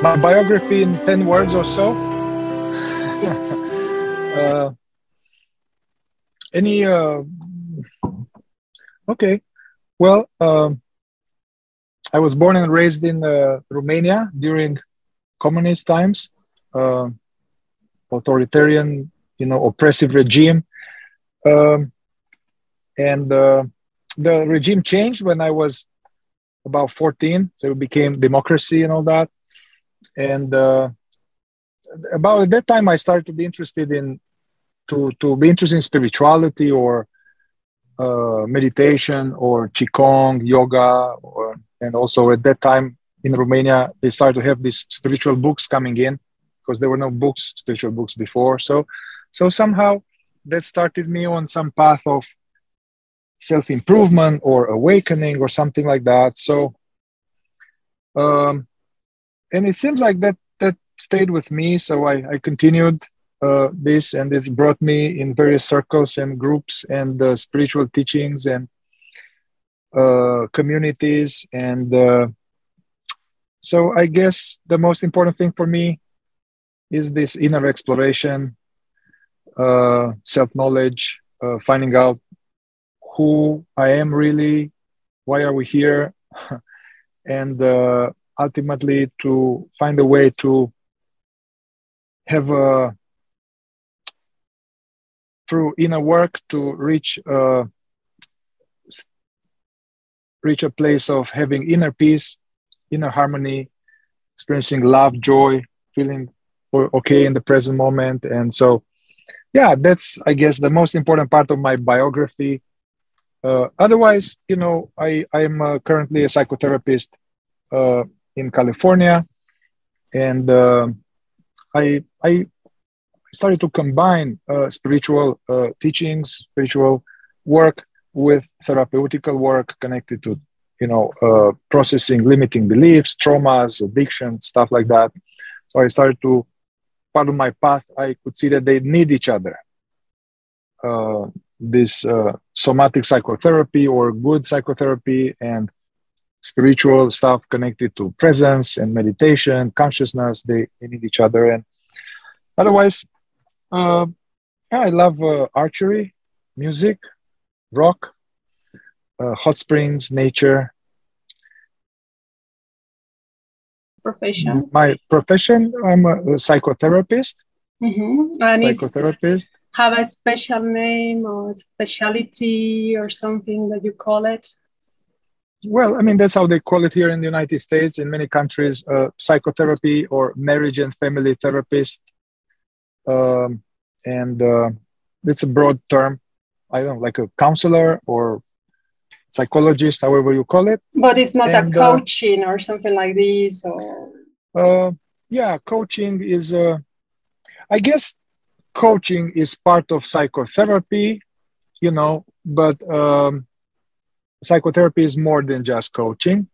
my biography in 10 words or so. Any okay, well, I was born and raised in Romania during communist times, authoritarian, oppressive regime. And the regime changed when I was about 14, so it became democracy and all that. And about at that time, I started to be interested in spirituality or meditation or qigong, yoga, and also at that time in Romania, they started to have these spiritual books coming in because there were no spiritual books before. So somehow that started me on some path of self-improvement or awakening or something like that. So, and it seems like that stayed with me. So I continued this, and it brought me in various circles and groups and spiritual teachings and communities. And so I guess the most important thing for me is this inner exploration, self-knowledge, finding out who I am really, why are we here, and ultimately to find a way to have through inner work to reach a place of having inner peace, inner harmony, experiencing love, joy, feeling okay in the present moment. And so, yeah, that's, I guess, the most important part of my biography. Otherwise, I'm currently a psychotherapist in California, and I started to combine spiritual teachings, spiritual work with therapeutical work connected to, processing limiting beliefs, traumas, addiction, stuff like that. So I started to, part of my path, I could see that they need each other. This somatic psychotherapy or good psychotherapy and spiritual stuff connected to presence and meditation, consciousness, they need each other. And otherwise, I love archery, music, rock, hot springs, nature. Profession? My profession, I'm a psychotherapist. Mm-hmm. And psychotherapist. Have a special name or specialty or something that you call it? Well, I mean, that's how they call it here in the United States. In many countries, psychotherapy or marriage and family therapist. And it's a broad term. I don't know, like a counselor or psychologist, however you call it. But it's not a coaching or something like this, or? Yeah, coaching is, I guess coaching is part of psychotherapy, but psychotherapy is more than just coaching.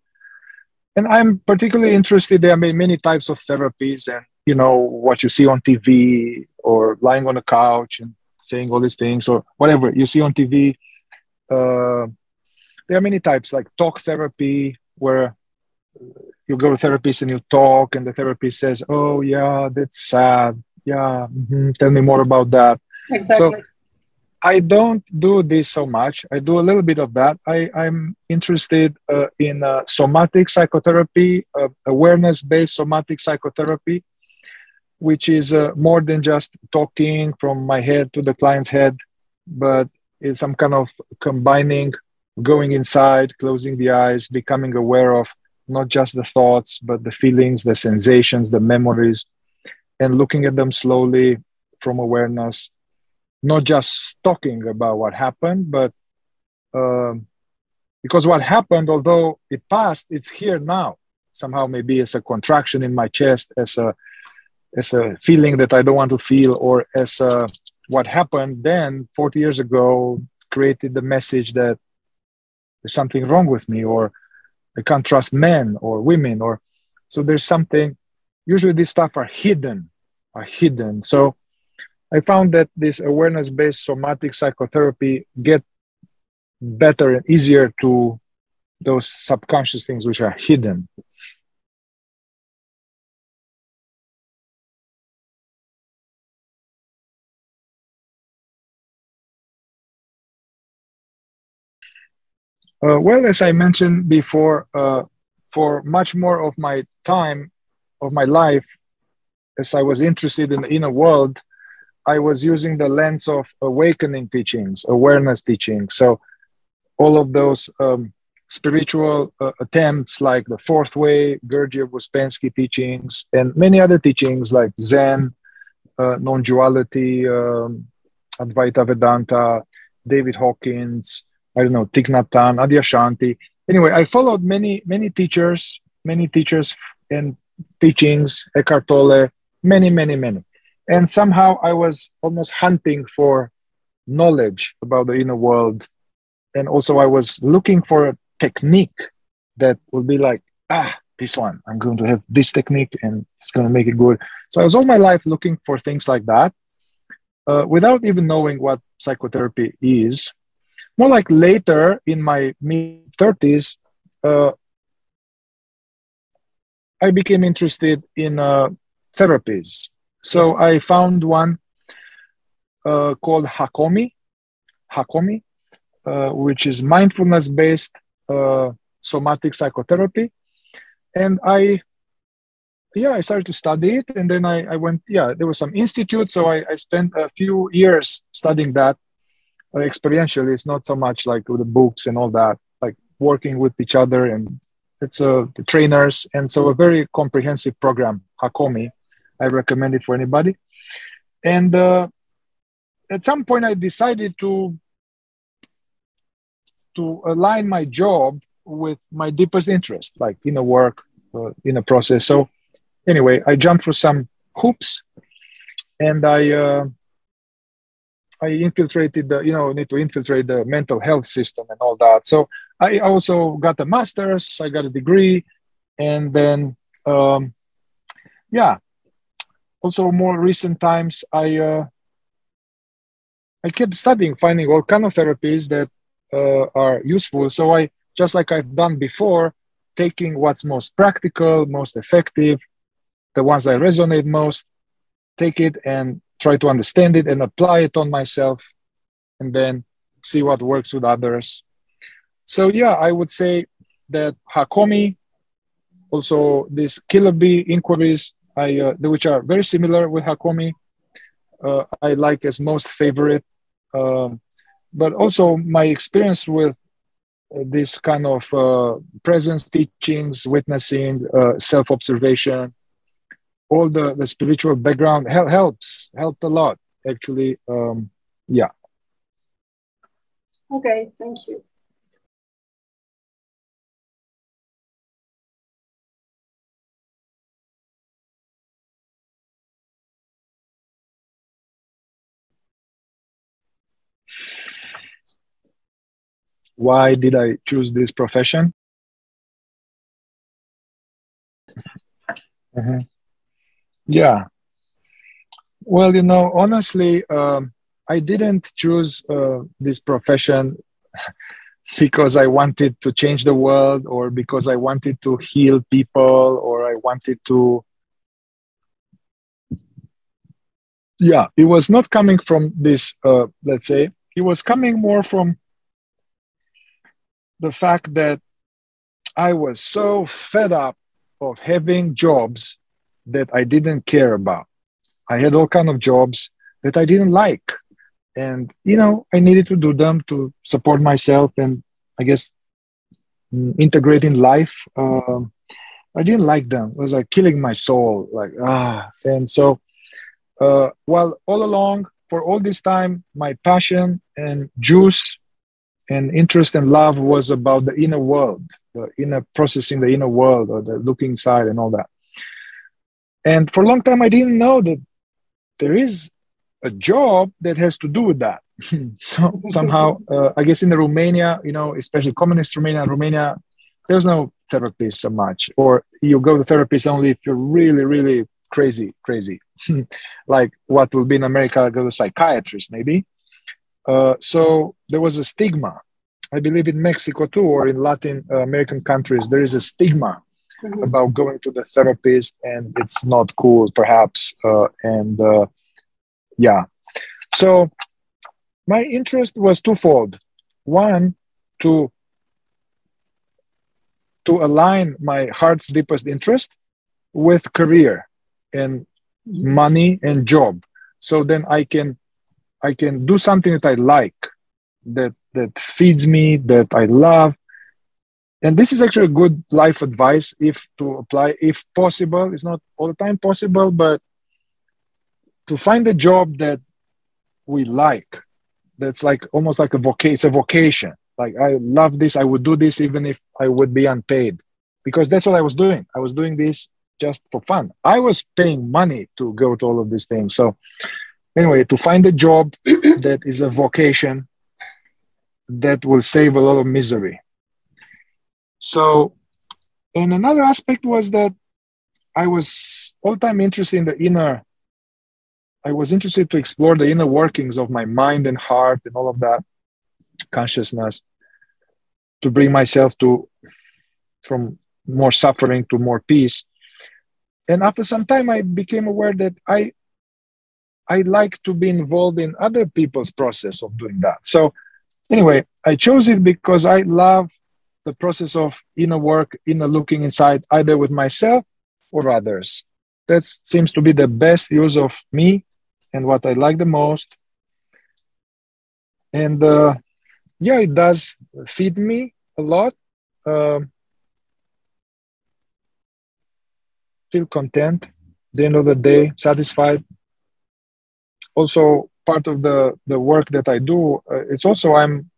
And I'm particularly interested, there are many types of therapies, and what you see on TV or lying on a couch and saying all these things or whatever you see on TV. There are many types, like talk therapy, where you go to therapist and you talk, and the therapist says, "Oh yeah, that's sad. Yeah, tell me more about that." Exactly. So I don't do this so much. I do a little bit of that. I'm interested in somatic psychotherapy, awareness-based somatic psychotherapy, which is more than just talking from my head to the client's head, but it's some kind of combining, going inside, closing the eyes, becoming aware of not just the thoughts, but the feelings, the sensations, the memories, and looking at them slowly from awareness. Not just talking about what happened, but because what happened, although it passed, it's here now. Somehow, maybe as a contraction in my chest, as a feeling that I don't want to feel, or as what happened then 40 years ago created the message that there's something wrong with me, or I can't trust men or women, or so there's something. Usually, these stuff are hidden. So I found that this awareness-based somatic psychotherapy get better and easier to those subconscious things which are hidden. Well, as I mentioned before, for much more of my time, of my life, as I was interested in the inner world, I was using the lens of awakening teachings, awareness teachings. So all of those spiritual attempts like the Fourth Way, Gurdjieff Uspensky teachings, and many other teachings like Zen, non-duality, Advaita Vedanta, David Hawkins, I don't know, Thich Nhat Hanh, Adyashanti. Anyway, I followed many teachers and teachings, Eckhart Tolle, many. And somehow I was almost hunting for knowledge about the inner world. And also I was looking for a technique that would be like, this one, I'm going to have this technique and it's going to make it good. So I was all my life looking for things like that without even knowing what psychotherapy is. More like later in my mid-30s, I became interested in therapies. So I found one called Hakomi, which is mindfulness-based somatic psychotherapy. And I started to study it. And then I went, there was some institute. So I spent a few years studying that experientially. It's not so much like with the books and all that, like working with each other and it's the trainers. And so a very comprehensive program, Hakomi. I recommend it for anybody. And at some point I decided to align my job with my deepest interest, like inner work, inner process. So anyway, I jumped through some hoops and I infiltrated need to infiltrate the mental health system and all that. So I also got a master's, I got a degree, and then also more recent times I kept studying, finding all kind of therapies that are useful. So I, just like I've done before, taking what's most practical, most effective, the ones that resonate most, take it and try to understand it and apply it on myself, and then see what works with others. So I would say that Hakomi, also these Kiloby inquiries, which are very similar with Hakomi, I like as most favorite. But also my experience with this kind of presence teachings, witnessing, self-observation, all the spiritual background helped a lot, actually. Okay, thank you. Why did I choose this profession? Mm-hmm. Yeah. Well, honestly, I didn't choose this profession because I wanted to change the world or because I wanted to heal people or I wanted to. It was not coming from this, let's say, it was coming more from the fact that I was so fed up of having jobs that I didn't care about. I had all kind of jobs that I didn't like. And, I needed to do them to support myself and I guess integrate in life. I didn't like them. It was like killing my soul. And so, while all along, for all this time, my passion and juice and interest and love was about the inner world, the inner processing, the inner world, or the looking inside and all that. And for a long time, I didn't know that there is a job that has to do with that. So somehow, I guess in the Romania, especially communist Romania, there's no therapist so much, or you go to therapist only if you're really, really crazy, like what will be in America, go to psychiatrist maybe. So there was a stigma. I believe in Mexico too, or in Latin American countries, there is a stigma about going to the therapist, and it's not cool, perhaps. So my interest was twofold. One, to to align my heart's deepest interest with career and money and job. So then I can do something that I like, that feeds me, that I love. And this is actually a good life advice if to apply, if possible. It's not all the time possible, but to find a job that we like, that's like almost like a vocation. It's a vocation. Like, I love this. I would do this even if I would be unpaid, because that's what I was doing. I was doing this just for fun. I was paying money to go to all of these things. So anyway, to find a job that is a vocation, that will save a lot of misery. So, and another aspect was that I was all the time interested in the inner. I was interested to explore the inner workings of my mind and heart and all of that consciousness, to bring myself from more suffering to more peace. And after some time, I became aware that I like to be involved in other people's process of doing that. So anyway, I chose it because I love the process of inner work, inner looking inside, either with myself or others. That seems to be the best use of me and what I like the most. And yeah, it does feed me a lot. Feel content, at the end of the day, satisfied. Also, part of the work that I do, it's also I'm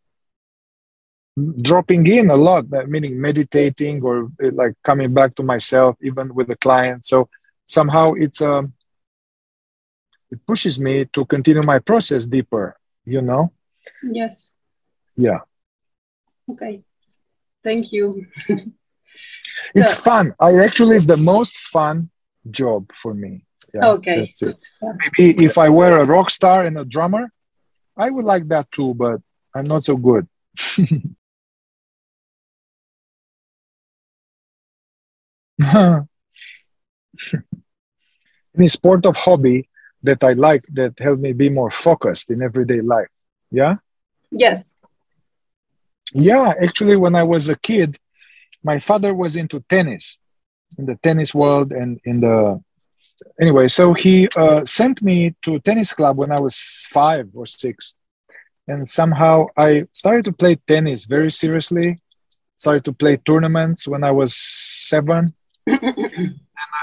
dropping in a lot, meaning meditating or like coming back to myself, even with the client. So somehow it pushes me to continue my process deeper, you know? Yes. Yeah. Okay. Thank you. It's fun. It's the most fun job for me. Yeah, okay. That's it. Maybe if I were a rock star and a drummer, I would like that too, but I'm not so good. Any sport of hobby that I like that helped me be more focused in everyday life. Yeah? Yes. Yeah, actually, when I was a kid, my father was into tennis, in the tennis world, and anyway, so he sent me to tennis club when I was 5 or 6. And somehow I started to play tennis very seriously, started to play tournaments when I was 7.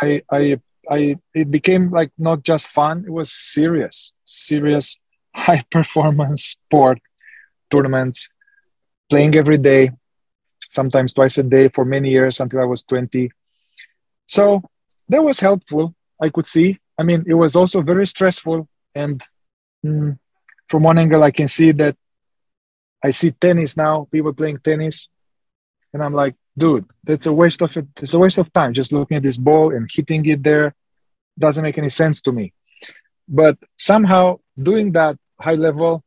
It became like not just fun, it was serious high performance sport, tournaments, playing every day, sometimes twice a day for many years until I was 20. So that was helpful, I could see. I mean, it was also very stressful. And from one angle, I can see that I see tennis now, people playing tennis. And I'm like, dude, it's a waste of time just looking at this ball and hitting it there. Doesn't make any sense to me. But somehow doing that high level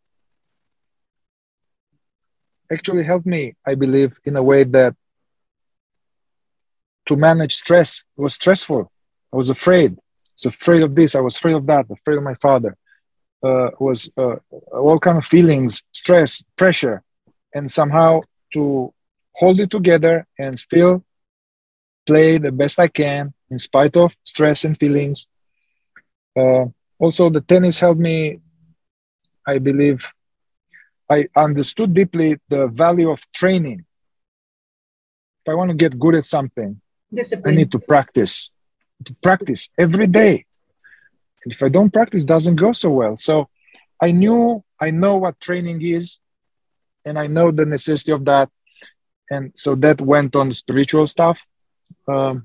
actually helped me, I believe, in a way that to manage stress. It was stressful. I was afraid. I was afraid of this. I was afraid of that. Afraid of my father. Was all kind of feelings, stress, pressure, and somehow to hold it together and still play the best I can in spite of stress and feelings. Also, the tennis helped me, I believe, I understood deeply the value of training. If I want to get good at something, discipline. I need to practice every day. And if I don't practice, it doesn't go so well. So I know what training is, and I know the necessity of that. And so that went on spiritual stuff. I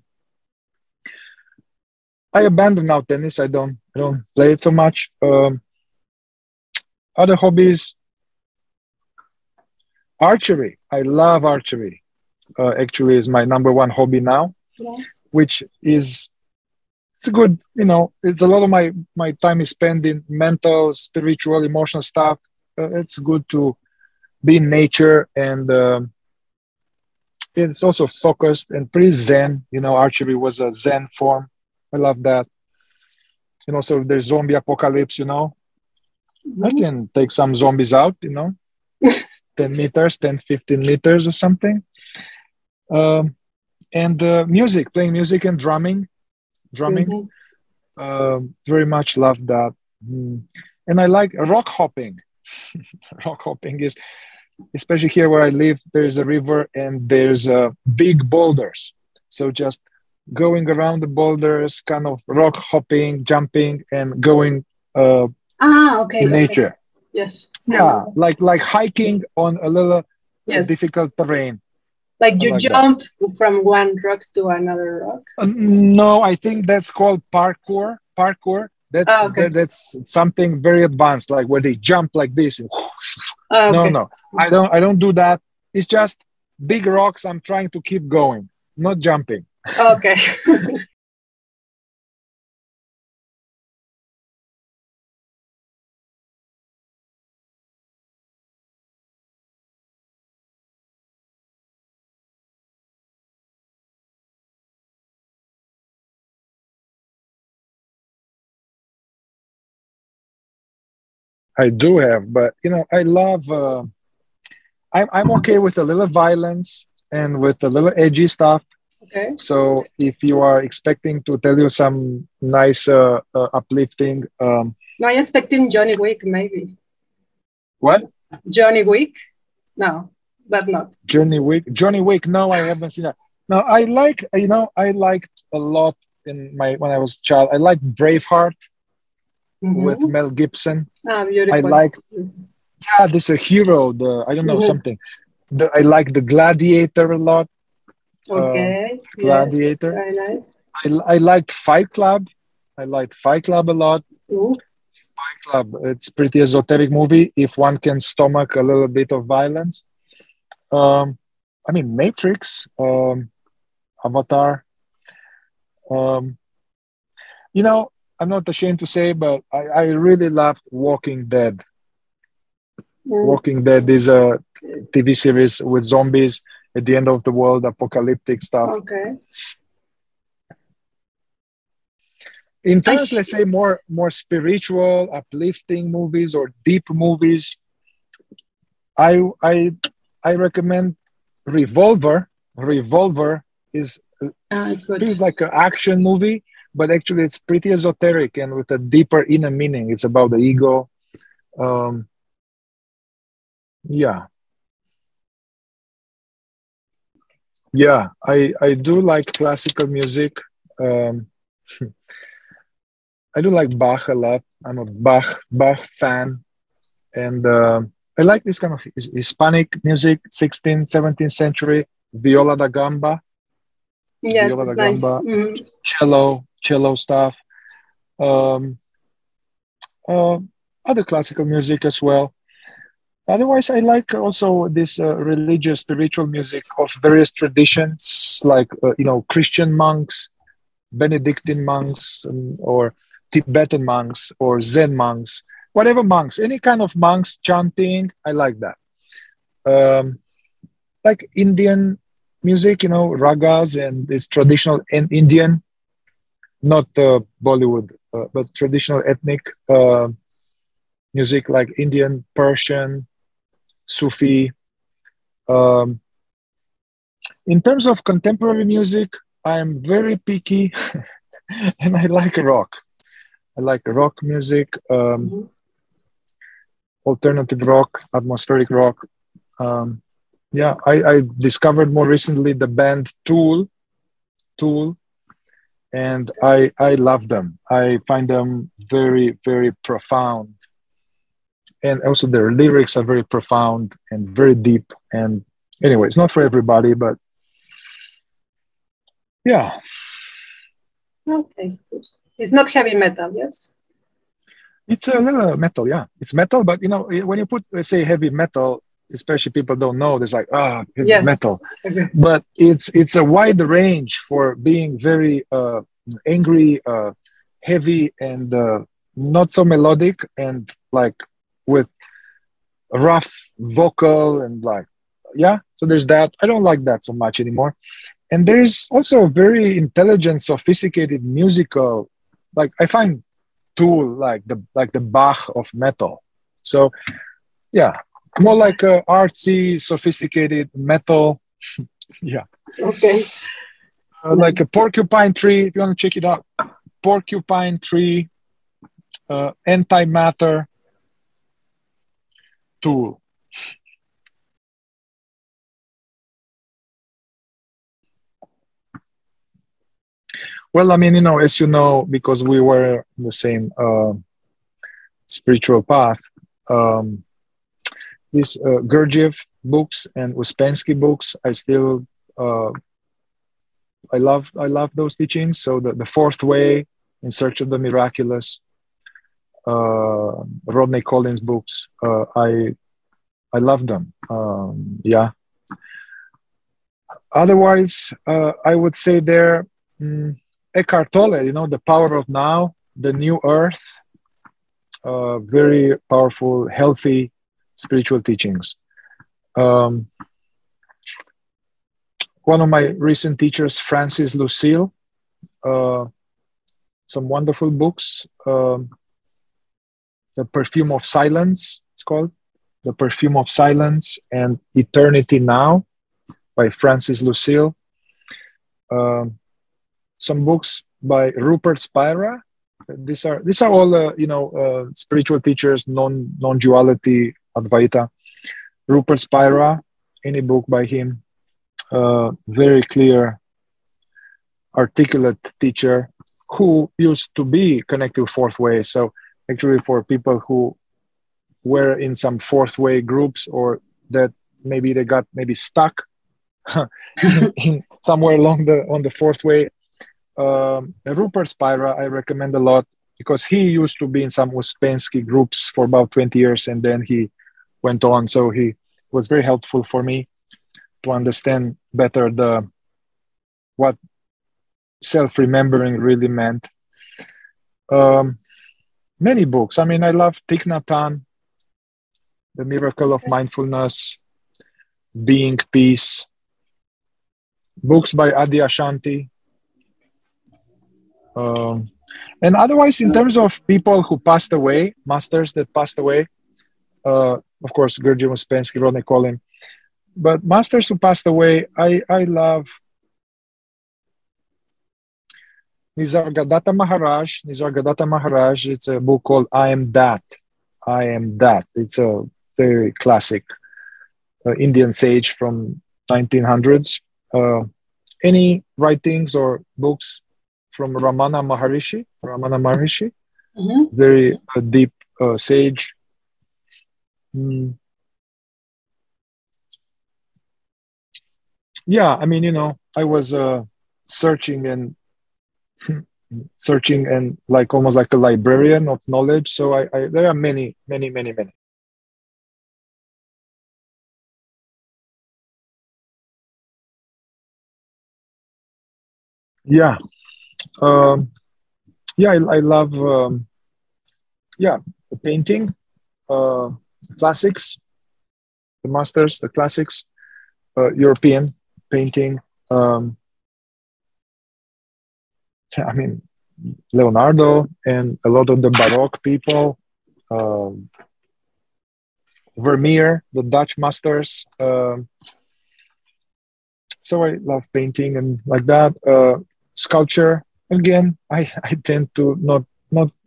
abandoned now tennis. I don't play it so much. Other hobbies, archery. I love archery. Actually, is my number one hobby now. Yes. Which is, it's a good, it's a lot of my time is spent in mental, spiritual, emotional stuff. It's good to be in nature, and it's also focused and pretty zen. Archery was a zen form. I love that. And also there's zombie apocalypse, I can take some zombies out, 10 meters, 10, 15 meters or something. And music, playing music and drumming. Mm-hmm. Very much love that. And I like rock hopping. Rock hopping is, especially here where I live, there's a river and there's big boulders. So just going around the boulders, kind of rock hopping, jumping, and going Okay, in okay. nature. Yes. Yeah, like hiking on a little Yes. difficult terrain. Like you like jump from one rock to another rock? No, I think that's called parkour. Parkour. Okay. That's something very advanced, like where they jump like this. And Okay. No, I don't do that. It's just big rocks. I'm trying to keep going, not jumping. Okay. I do have, but I love. I'm okay with a little violence and with a little edgy stuff. Okay. So if you are expecting to tell you some nice, uplifting, no, I'm expecting Johnny Wick, maybe. What? Johnny Wick? No, but not. Johnny Wick. Johnny Wick. No, I haven't seen that. No, I like. I liked a lot when I was a child. I liked Braveheart with Mel Gibson. Beautiful. I liked. Yeah, this is a hero. I don't know something. I like the Gladiator a lot. Okay. Gladiator. Yes, very nice. I liked Fight Club. I liked Fight Club a lot. Ooh. Fight Club. It's pretty esoteric movie if one can stomach a little bit of violence. I mean, Matrix, Avatar. I'm not ashamed to say, but I really loved Walking Dead. Walking Dead is a TV series with zombies at the end of the world, apocalyptic stuff. Okay. In terms, let's say more spiritual, uplifting movies or deep movies, I recommend Revolver. Revolver feels like an action movie, but actually it's pretty esoteric and with a deeper inner meaning. It's about the ego. Yeah, I do like classical music. I do like Bach a lot. I'm a Bach fan, and I like this kind of Hispanic music, 16th, 17th century, viola da gamba. Yes, viola da nice. gamba, cello stuff. Other classical music as well. Otherwise, I like also this religious, spiritual music of various traditions, like Christian monks, Benedictine monks, or Tibetan monks, or Zen monks, whatever monks, any kind of monks chanting. I like that. Like Indian music, ragas and this traditional Indian, not Bollywood, but traditional ethnic music like Indian, Persian, Sufi. In terms of contemporary music, I'm very picky and I like rock. I like rock music, alternative rock, atmospheric rock. I discovered more recently the band Tool, and I love them. I find them very, very profound. And also their lyrics are very profound and very deep. And anyway, it's not for everybody, but yeah. Okay. It's not heavy metal, yes? It's a little metal, yeah. It's metal, but when you put, let's say, heavy metal, especially people don't know, there's like, heavy metal. Okay. But it's a wide range for being very angry, heavy, and not so melodic, and like with rough vocal and so there's that. I don't like that so much anymore. And there's also a very intelligent, sophisticated musical, like I find Tool like the Bach of metal. So yeah, more like a artsy, sophisticated metal. Yeah. Okay. Like a Nice. porcupine tree, if you want to check it out. Porcupine tree antimatter tool. Well, I mean, you know, as you know, because we were in the same spiritual path, um, these Gurdjieff books and Uspensky books, uh, I love those teachings. So the Fourth Way, In Search of the Miraculous, Rodney Collins books, I love them. Yeah. Otherwise, I would say there, Eckhart Tolle, you know, The Power of Now, The New Earth, very powerful, healthy spiritual teachings. One of my recent teachers, Francis Lucille, some wonderful books. The Perfume of Silence, it's called. The Perfume of Silence and Eternity Now by Francis Lucille. Some books by Rupert Spira. These are all spiritual teachers, non-duality, Advaita. Rupert Spira, any book by him, very clear, articulate teacher who used to be connected to Fourth Way. So actually, for people who were in some Fourth Way groups, or that maybe they got stuck in somewhere along on the Fourth Way, Rupert Spira I recommend a lot, because he used to be in some Uspensky groups for about 20 years, and then he went on. So he was very helpful for me to understand better what self-remembering really meant. Many books. I mean, I love Thich Nhat Hanh, The Miracle of Mindfulness, Being Peace, books by Adi Ashanti. And otherwise, in terms of people who passed away, masters that passed away, of course, Gurdjieff, Uspensky, Rodney Collins, but masters who passed away, I love Nisargadatta Maharaj. Nisargadatta Maharaj, it's a book called I Am That. I Am That. It's a very classic Indian sage from 1900s. Any writings or books from Ramana Maharishi? Very deep sage. Yeah, I mean, you know, I was searching and like almost like a librarian of knowledge. So there are many. Yeah. Yeah, I love the painting, classics, the masters, the classics, European painting. I mean, Leonardo and a lot of the Baroque people, Vermeer, the Dutch masters. So I love painting and like that. Sculpture. Again, I tend to not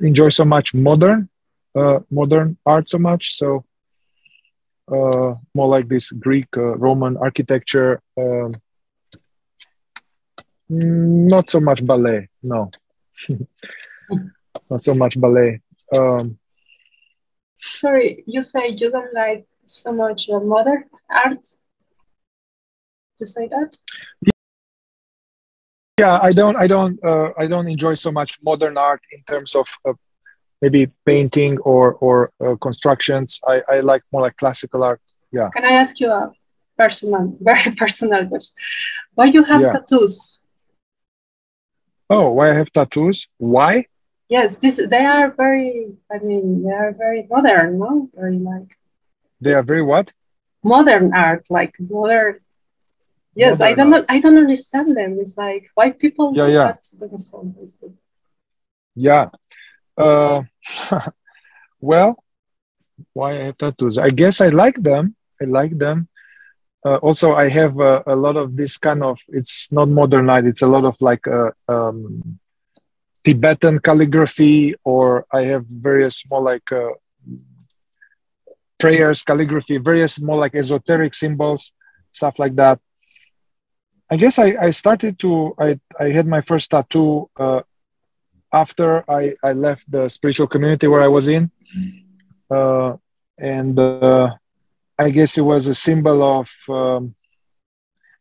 enjoy so much modern art so much. So more like this Greek, Roman architecture. Not so much ballet. No, not so much ballet. Sorry, you say you don't like so much modern art? You say that? Yeah, I don't enjoy so much modern art in terms of maybe painting or constructions. I like more like classical art. Yeah. Can I ask you a very personal question? Why you have tattoos? Oh, why I have tattoos? Why? Yes, they are very modern, no? Very like. They are very what? Modern art, like modern. Yes, modern I don't understand them. It's like why people tattoo themselves. Yeah. Well, why I have tattoos? I guess I like them. also I have a lot of this kind of, it's not modern art, it's a lot of like Tibetan calligraphy, or I have various more like prayers, calligraphy, various more like esoteric symbols, stuff like that. I guess I started to, I had my first tattoo after I left the spiritual community where I was in. And I guess it was a symbol of,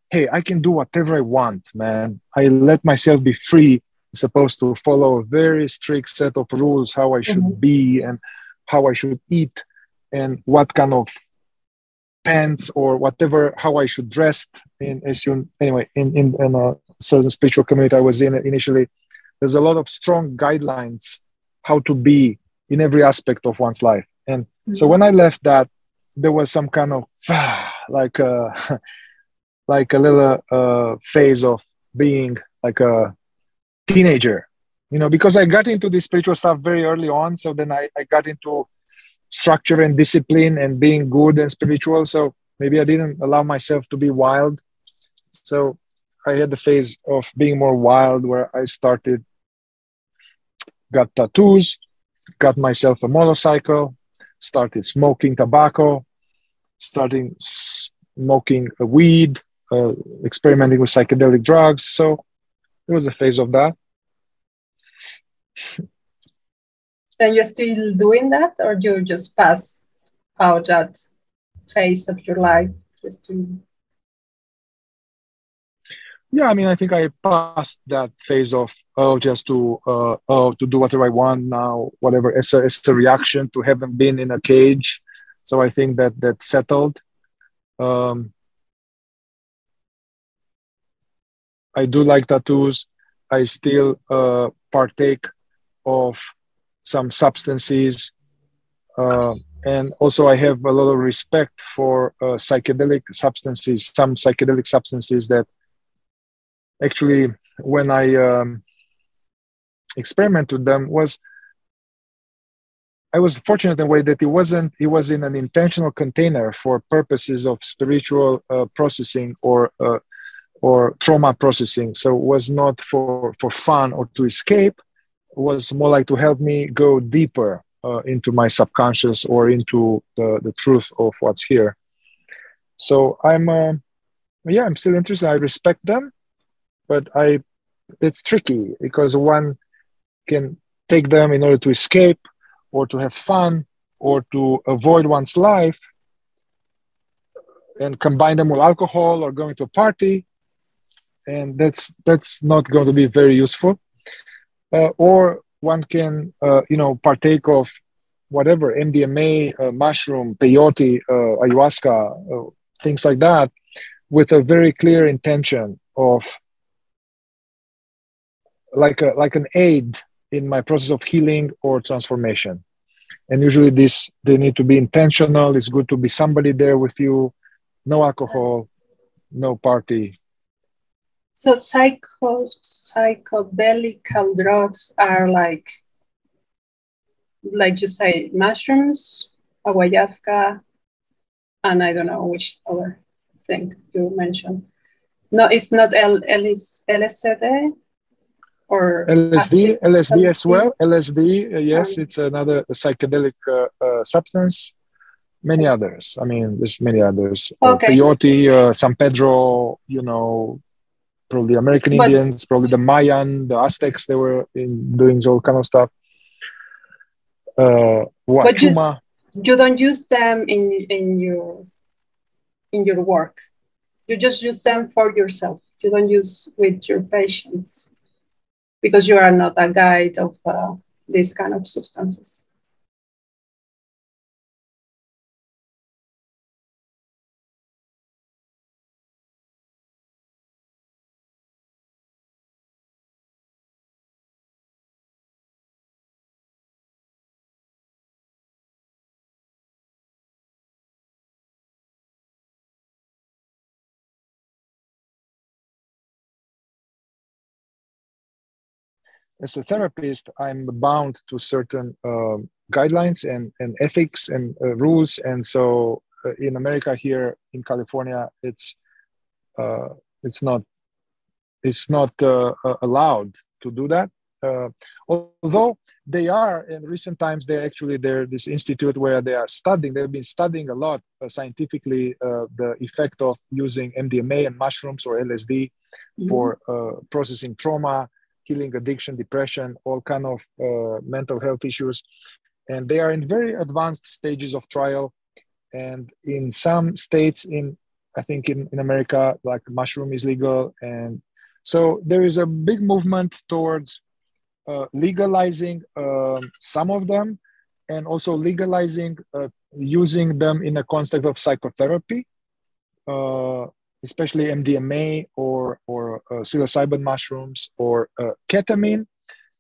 hey, I can do whatever I want, man. I let myself be free. I'm supposed to follow a very strict set of rules, how I should be and how I should eat and what kind of pants or whatever, how I should dress. Anyway, in a certain spiritual community I was in initially, there's a lot of strong guidelines how to be in every aspect of one's life. And so when I left that, there was some kind of like a little phase of being like a teenager, because I got into this spiritual stuff very early on. So then I got into structure and discipline and being good and spiritual. So maybe I didn't allow myself to be wild. So I had the phase of being more wild where I got tattoos, got myself a motorcycle, started smoking tobacco, starting smoking weed, experimenting with psychedelic drugs. So it was a phase of that. And you're still doing that, or you just pass out that phase of your life? Yeah, I mean, I think I passed that phase of just to do whatever I want now, whatever. It's a reaction to having been in a cage. So I think that settled. I do like tattoos. I still partake of some substances. And also I have a lot of respect for psychedelic substances, some psychedelic substances that actually, when I experimented with them, I was fortunate in a way that it was in an intentional container for purposes of spiritual processing or trauma processing. So it was not for fun or to escape. It was more like to help me go deeper into my subconscious or into the truth of what's here. So I'm still interested. I respect them, but it's tricky because one can take them in order to escape or to have fun or to avoid one's life and combine them with alcohol or going to a party. And that's not going to be very useful. Or one can, partake of whatever, MDMA, mushroom, peyote, ayahuasca, things like that, with a very clear intention of like an aid in my process of healing or transformation. And usually they need to be intentional. It's good to be somebody there with you. No alcohol, no party. So psychedelic drugs are like you say, mushrooms, ayahuasca, and I don't know which other thing you mentioned. No, it's not LSD or LSD as well. LSD, yes, it's another psychedelic substance. Many others. I mean, there's many others. Okay. Peyote, San Pedro, probably American Indians, probably the Mayan, the Aztecs, they were doing all kind of stuff. But you don't use them in your work. You just use them for yourself. You don't use with your patients because you are not a guide of these kind of substances. As a therapist, I'm bound to certain guidelines and ethics and rules. And so in America here in California, it's not allowed to do that. Although they are in recent times, they're this institute where they've been studying a lot scientifically the effect of using MDMA and mushrooms or LSD for processing trauma, healing addiction, depression, all kind of mental health issues. And they are in very advanced stages of trial. And in some states, I think in America, like mushroom is legal. And so there is a big movement towards legalizing some of them, and also legalizing using them in the context of psychotherapy, especially MDMA or psilocybin mushrooms or ketamine.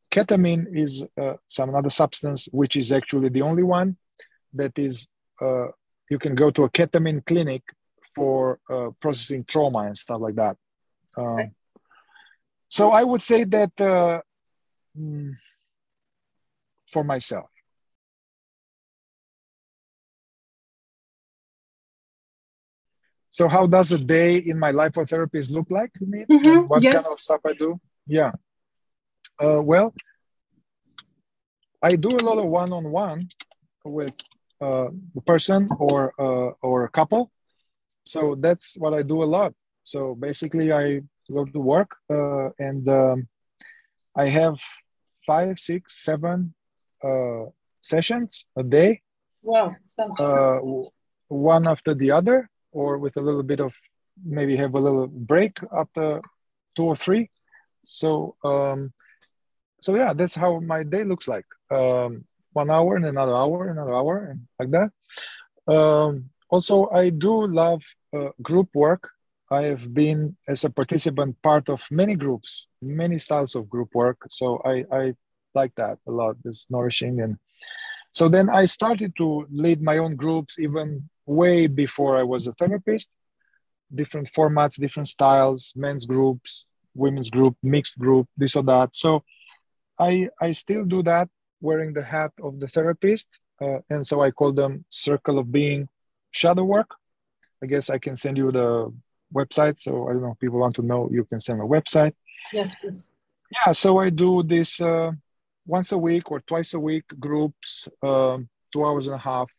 Ketamine is some other substance which is actually the only one that is you can go to a ketamine clinic for processing trauma and stuff like that. So I would say that for myself. So how does a day in my life of therapist look like? You mean? What kind of stuff I do? Yeah. Well, I do a lot of one-on-one with a person or a couple. So that's what I do a lot. So basically, I go to work and I have 5, 6, 7 sessions a day. Wow, one after the other, or with a little bit of maybe have a little break after 2 or 3. So yeah, that's how my day looks like. 1 hour and another hour, and like that. Also, I do love group work. I have been as a participant part of many groups, many styles of group work. So I like that a lot. It's nourishing. And so then I started to lead my own groups even way before I was a therapist. Different formats, different styles, men's groups, women's group, mixed group, this or that. So I still do that, wearing the hat of the therapist. And so I call them circle of being shadow work. I guess I can send you the website. So I don't know if people want to know, you can send a website. Yes, please. Yeah, so I do this once a week or twice a week groups, 2 hours and a half.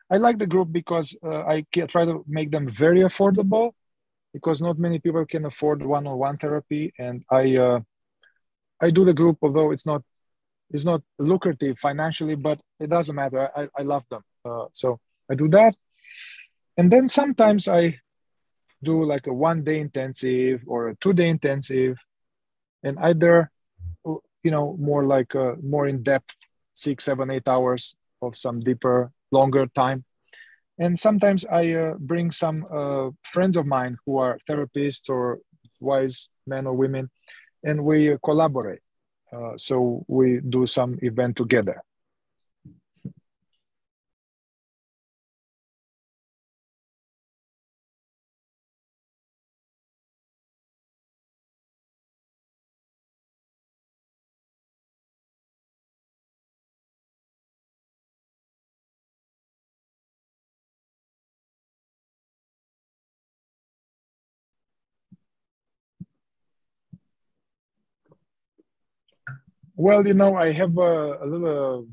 I like the group because I try to make them very affordable, because not many people can afford one-on-one therapy. And I do the group, although it's not lucrative financially, but it doesn't matter. I love them. So I do that. And then sometimes I do like a 1-day intensive or a 2-day intensive, and either, more like more in-depth 6, 7, 8 hours of some deeper, longer time. And sometimes I bring some friends of mine who are therapists or wise men or women, and we collaborate. So we do some event together. Well, I have a little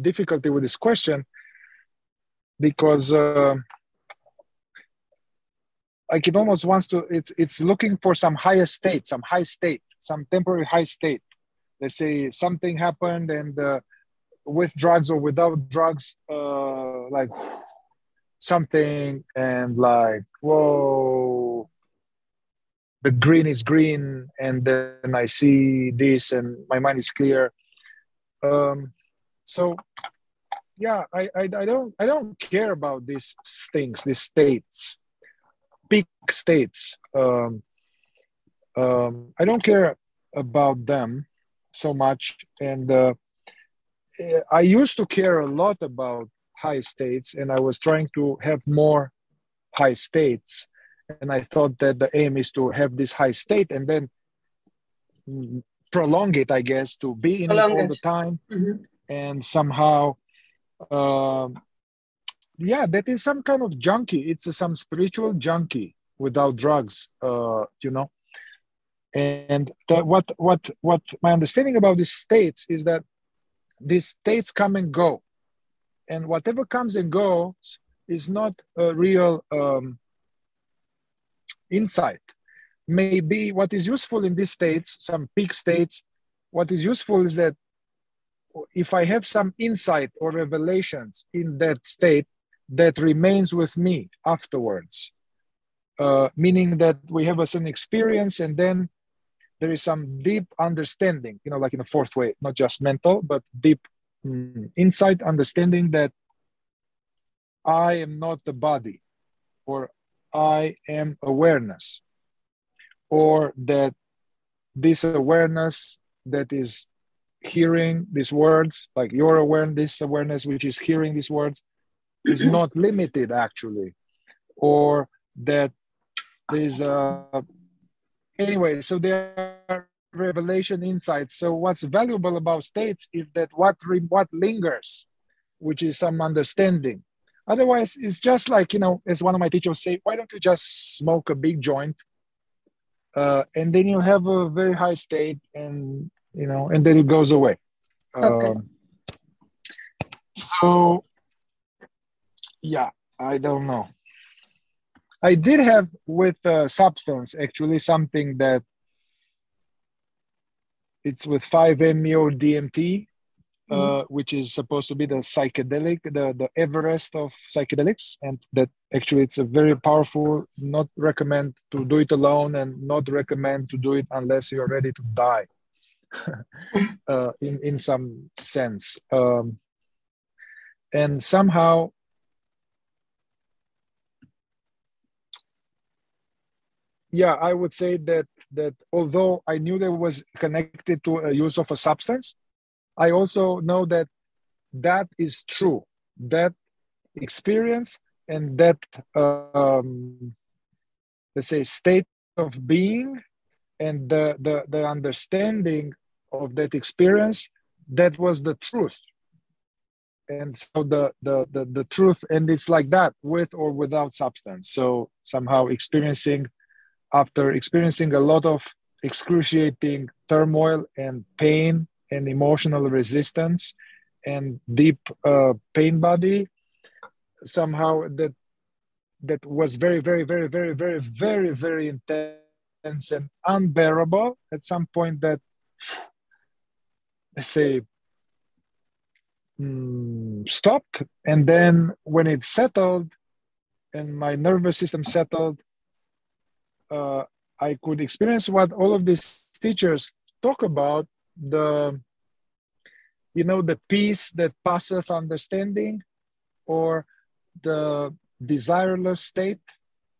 difficulty with this question, because like it almost wants to, it's looking for some higher state, some high state, some temporary high state. Let's say something happened, and with drugs or without drugs, like something, and like, whoa, the green is green, and then I see this and my mind is clear. So yeah, I don't care about these things, these states, peak states. I don't care about them so much. And I used to care a lot about high states, and I was trying to have more high states. And I thought that the aim is to have this high state and then prolong it, I guess, to be in it all the time. And somehow, yeah, that is some kind of junkie. It's some spiritual junkie without drugs, you know. And what my understanding about these states is that these states come and go, and whatever comes and goes is not a real insight. Maybe what is useful in these states, some peak states, what is useful is that if I have some insight or revelations in that state that remains with me afterwards, meaning that we have a certain experience and then there is some deep understanding, you know, like in a fourth way, not just mental, but deep insight, understanding that I am not the body, or I am awareness, or that this awareness that is hearing these words, like your awareness, this awareness which is hearing these words, is not limited actually, or that there is anyway. So there are revelation insights. So what's valuable about states is that what lingers, which is some understanding. Otherwise, it's just like, you know, as one of my teachers say, why don't you just smoke a big joint, and then you have a very high state, and you know, and then it goes away. Okay. So yeah, I don't know. I did have with substance actually something that it's with 5-MeO DMT, which is supposed to be the psychedelic, the Everest of psychedelics, and that actually it's a very powerful. Not recommend to do it alone, and not recommend to do it unless you're ready to die. In some sense, and somehow. Yeah, I would say that although I knew that was connected to a use of a substance, I also know that that is true. That experience and that let's say state of being and the understanding of that experience, that was the truth. And so the truth, and it's like that with or without substance. So somehow after experiencing a lot of excruciating turmoil and pain and emotional resistance and deep pain body, somehow that was very, very, very, very, very, very, very intense and unbearable. At some point that, let's say, stopped. And then when it settled and my nervous system settled, I could experience what all of these teachers talk about, the peace that passeth understanding, or the desireless state,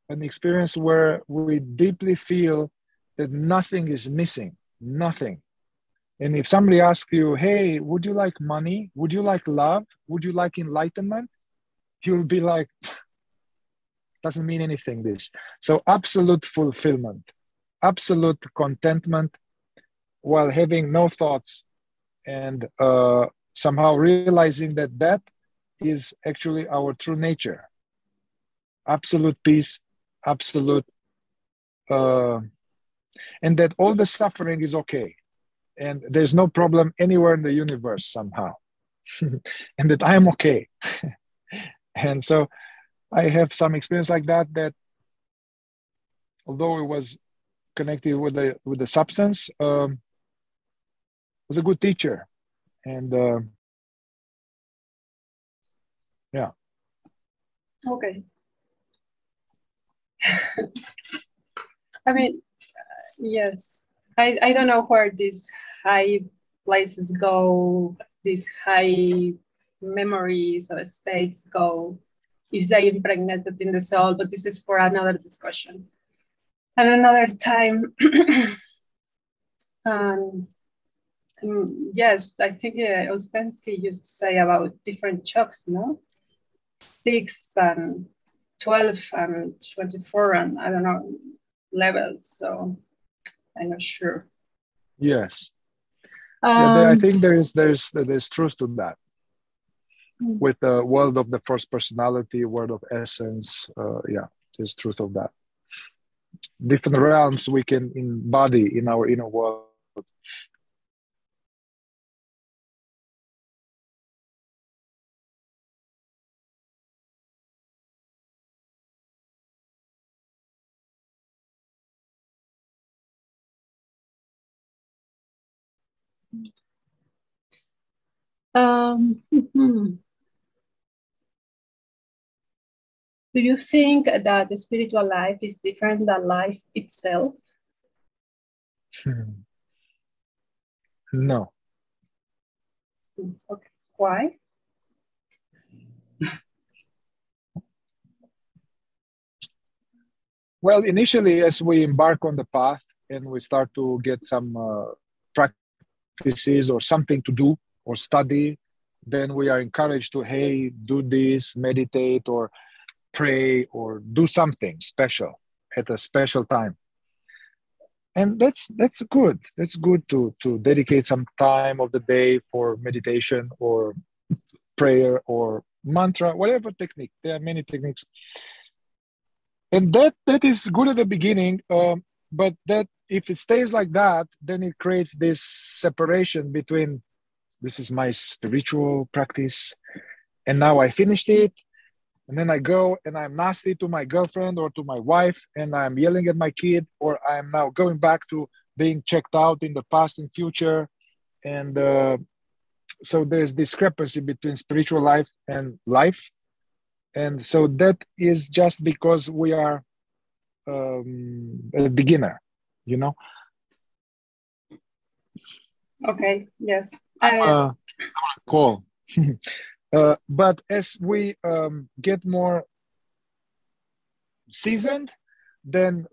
an experience where we deeply feel that nothing is missing, nothing. And if somebody asks you, hey, would you like money? Would you like love? Would you like enlightenment? You'll be like, doesn't mean anything, this. So absolute fulfillment, absolute contentment, while having no thoughts, and somehow realizing that is actually our true nature. Absolute peace, absolute, and that all the suffering is okay. And there's no problem anywhere in the universe somehow. And that I am okay. And so I have some experience like that although it was connected with the substance, was a good teacher. And yeah. Okay. I mean, yes. I don't know where these high places go, these high memories or states go, if they impregnated in the soul, but this is for another discussion. And another time, yes, I think Ouspensky used to say about different chokes, no? 6 and 12 and 24 and I don't know, levels. So I'm not sure. Yes. Yeah, I think there's truth to that. with the world of the first personality, world of essence. Yeah, there's truth of that. Different realms we can embody in our inner world. Do you think that the spiritual life is different than life itself? No. Okay. Why? Well, initially, as we embark on the path and we start to get some practices or something to do or study, then we are encouraged to, hey, do this, meditate or pray or do something special at a special time. And that's good. That's good to dedicate some time of the day for meditation or prayer or mantra, whatever technique. There are many techniques. And that is good at the beginning, but that if it stays like that, then it creates this separation between this is my spiritual practice, and now I finished it, and then I go and I'm nasty to my girlfriend or to my wife, and I'm yelling at my kid, or I'm now going back to being checked out in the past and future, and so there's discrepancy between spiritual life and life, and so that is just because we are a beginner, you know. Okay. Yes. Cool. But as we get more seasoned, then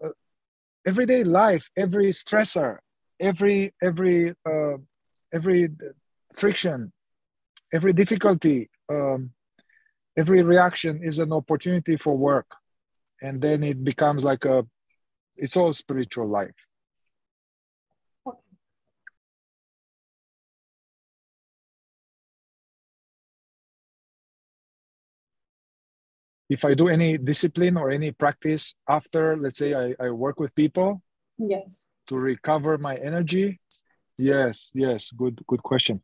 everyday life, every stressor, every friction, every difficulty, every reaction is an opportunity for work, and then it becomes like it's all spiritual life. If I do any discipline or any practice after, let's say I work with people, yes, to recover my energy. Yes, good question.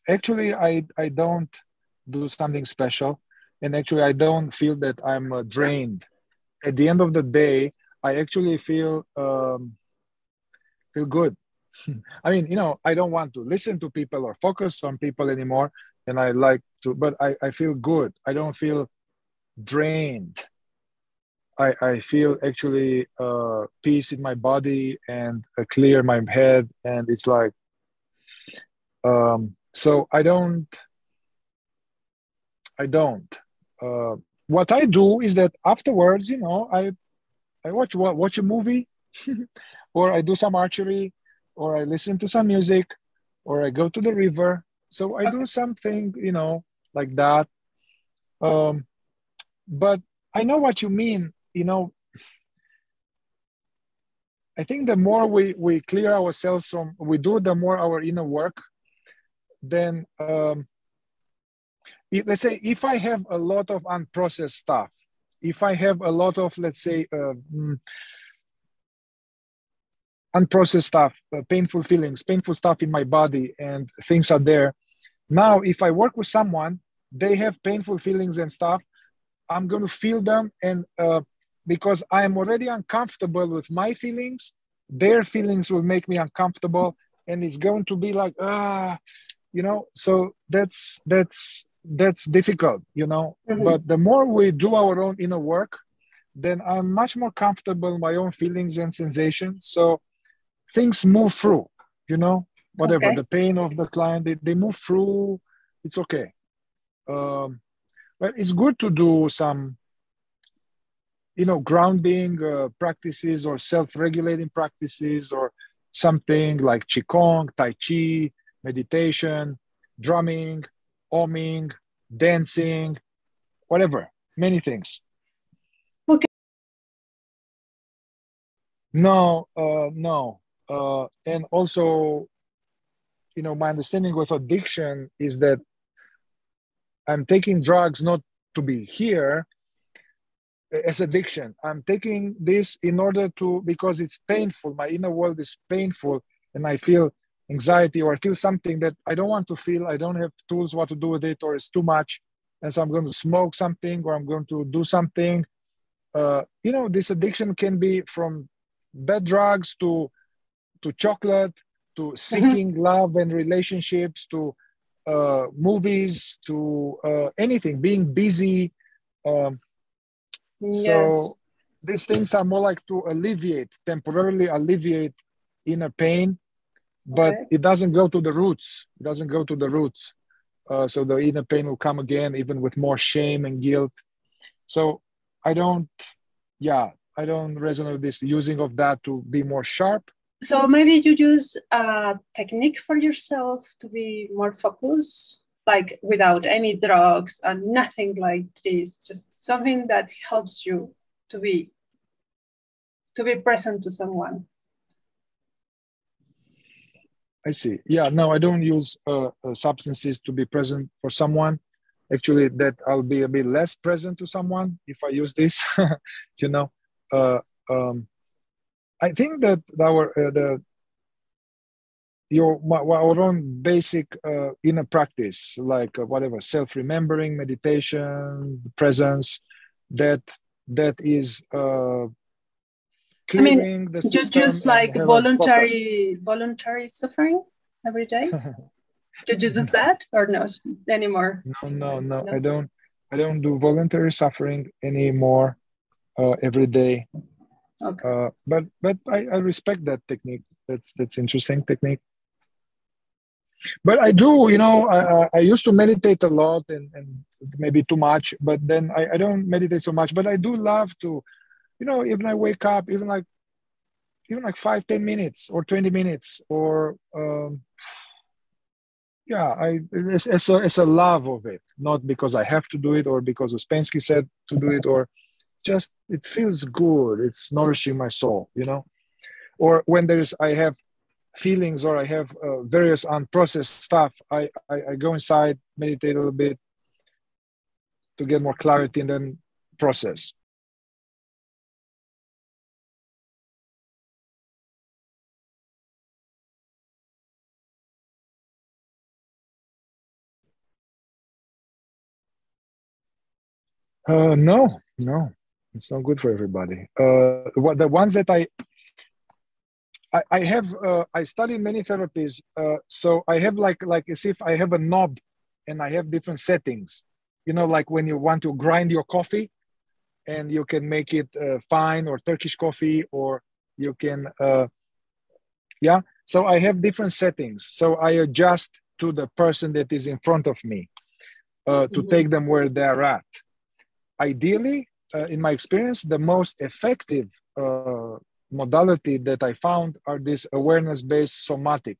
Actually, I don't do something special, and actually I don't feel that I'm drained. At the end of the day, I actually feel good. I mean, I don't want to listen to people or focus on people anymore, and I like to, but I feel good. I don't feel drained. I feel actually peace in my body and clear my head, and it's like so I don't what I do is that afterwards, I watch a movie or I do some archery or I listen to some music or I go to the river. So I do something, like that. But I know what you mean. I think the more we clear ourselves from, we do the more our inner work, then let's say if I have a lot of unprocessed stuff, if I have a lot of, let's say, unprocessed stuff, painful feelings, painful stuff in my body, and things are there. Now, if I work with someone, they have painful feelings and stuff, I'm going to feel them. And because I am already uncomfortable with my feelings, their feelings will make me uncomfortable. And it's going to be like, so that's difficult, Mm-hmm. But the more we do our own inner work, then I'm much more comfortable in my own feelings and sensations. So things move through, whatever the pain of the client, they move through. It's okay. But it's good to do some, grounding practices or self-regulating practices or something like Qigong, Tai Chi, meditation, drumming, oming, dancing, whatever, many things. Okay. No. And also my understanding of addiction is that I'm taking drugs not to be here as addiction. I'm taking this in order to, because it's painful. My inner world is painful, and I feel anxiety, or I feel something that I don't want to feel. I don't have tools what to do with it, or it's too much. And so I'm going to smoke something, or I'm going to do something. This addiction can be from bad drugs to chocolate, to seeking love and relationships, to movies, to anything, being busy. Yes. So these things are more like to temporarily alleviate inner pain, but it doesn't go to the roots. It doesn't go to the roots. So the inner pain will come again, even with more shame and guilt. So I don't resonate with this using of that to be more sharp. So maybe you use a technique for yourself to be more focused, like without any drugs and nothing like this, just something that helps you to be present to someone. I see. Yeah, no, I don't use substances to be present for someone. Actually, that I'll be a bit less present to someone if I use this. I think that our own basic inner practice, like whatever, self-remembering, meditation, presence, that is clearing the system. You just like voluntary suffering every day. Did you use that or not anymore? No. I don't do voluntary suffering anymore every day. Okay. But I respect that technique. That's interesting technique. But I do, I used to meditate a lot and maybe too much, but then I don't meditate so much. But I do love to, even I wake up, even like 5-10 minutes or 20 minutes, or it's a love of it, not because I have to do it or because Uspensky said to do it, or just it feels good. It's nourishing my soul, Or when I have feelings, or I have various unprocessed stuff, I go inside, meditate a little bit to get more clarity, and then process. No, it's not good for everybody. The ones that I have, I studied many therapies, so I have like as if I have a knob, and I have different settings. Like when you want to grind your coffee, and you can make it fine, or Turkish coffee, or you can, So I have different settings. So I adjust to the person that is in front of me to take them where they're at. Ideally, in my experience, the most effective modality that I found are this awareness-based somatic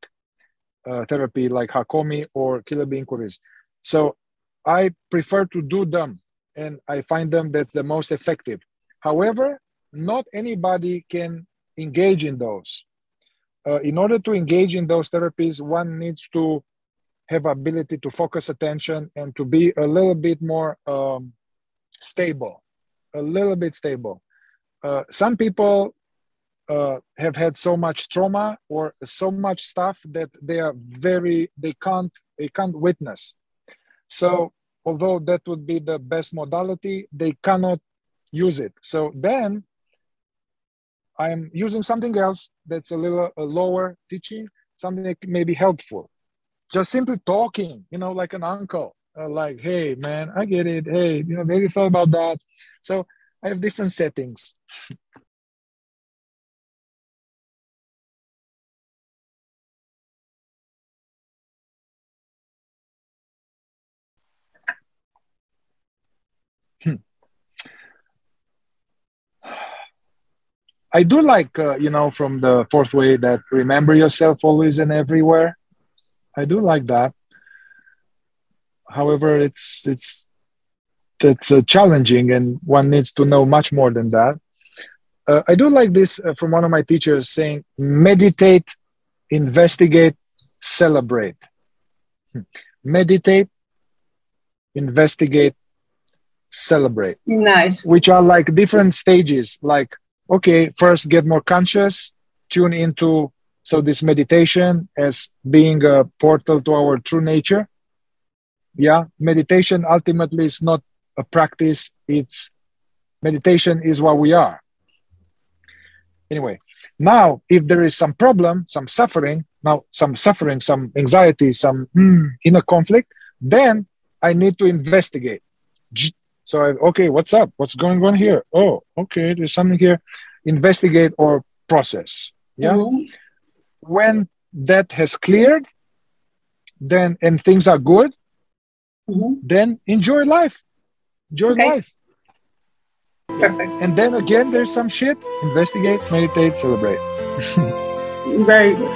therapy, like Hakomi or Kiloby inquiries. So I prefer to do them, and I find them that's the most effective. However, not anybody can engage in those. In order to engage in those therapies, one needs to have ability to focus attention and to be a little bit more stable, a little bit stable. Some people have had so much trauma or so much stuff that they can't witness. So although that would be the best modality, they cannot use it. So then I'm using something else that's a little lower teaching, something that may be helpful. Just simply talking, like an uncle, like, hey, man, I get it. Hey, maybe thought about that. So I have different settings. I do like, from the fourth way, that remember yourself always and everywhere. I do like that. However, it's challenging, and one needs to know much more than that. I do like this from one of my teachers saying, meditate, investigate, celebrate. Meditate, investigate, celebrate. Nice. Which are like different stages. Like, okay, first get more conscious, tune into, so this meditation as being a portal to our true nature. Yeah, meditation ultimately is not a practice. It's meditation is what we are. Anyway, now if there is some problem, some suffering, some anxiety, some inner conflict, then I need to investigate. So, okay, what's up? What's going on here? Oh, okay, there's something here. Investigate or process. Yeah. Mm-hmm. When that has cleared, then and things are good, then enjoy life. Enjoy life. Perfect. And then again, there's some shit. Investigate, meditate, celebrate. Very good.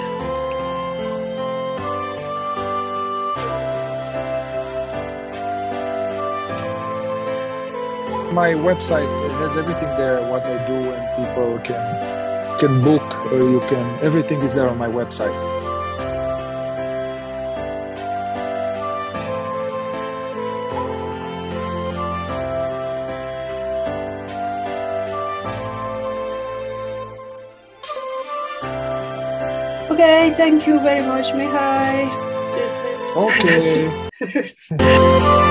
My website has everything there, what I do, and people can book, or you can, everything is there on my website. Okay, thank you very much, Mihai. This is okay.